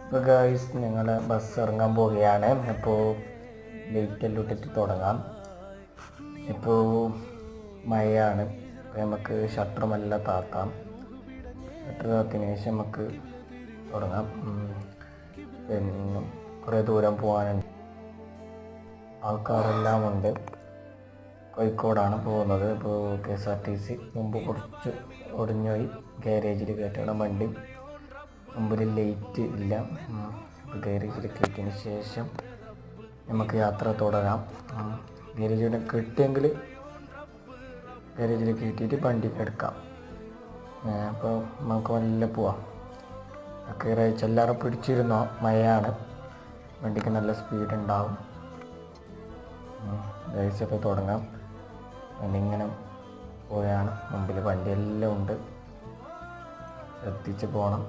ഇപ്പോൾ ഗായ്സ് ഞങ്ങൾ ബസ് ഇറങ്ങാൻ പോവുകയാണ്. അപ്പോൾ ലൈറ്റെല്ലാം ഇട്ടിട്ട് തുടങ്ങാം. ഇപ്പോൾ മഴയാണ്. അപ്പോൾ നമുക്ക് ഷട്ടറുമെല്ലാം താത്താം. ഷട്ടർ താത്തിയതിന് ശേഷം നമുക്ക് തുടങ്ങാം. പിന്നെ കുറേ ദൂരം പോകാനുണ്ട്. ആൾക്കാരെല്ലാം ഉണ്ട്. കോഴിക്കോടാണ് പോകുന്നത്. ഇപ്പോൾ KSRTC മുമ്പ് കുറച്ച് ഒടിഞ്ഞുപോയി. ഗാരേജിൽ കയറ്റണം വണ്ടി. മുമ്പിൽ ലൈറ്റ് ഇല്ല. അപ്പോൾ ഗാരേജിൽ കയറ്റിയതിന് ശേഷം നമുക്ക് യാത്ര തുടരാം. ഗാരേജിൽ കിട്ടിയെങ്കിൽ ഗാരേജിൽ കയറ്റിയിട്ട് വണ്ടി എടുക്കാം. അപ്പോൾ നമുക്ക് വല്ല പോവാം. ചെല്ലാറെ പിടിച്ചിരുന്നോ? മഴയാണ്, വണ്ടിക്ക് നല്ല സ്പീഡ് ഉണ്ടാവും. ഗൈസൊക്കെ തുടങ്ങാം. ഇങ്ങനെ പോയാണ്. മുമ്പിൽ വണ്ടിയെല്ലാം ഉണ്ട്, ശ്രദ്ധിച്ച് പോകണം.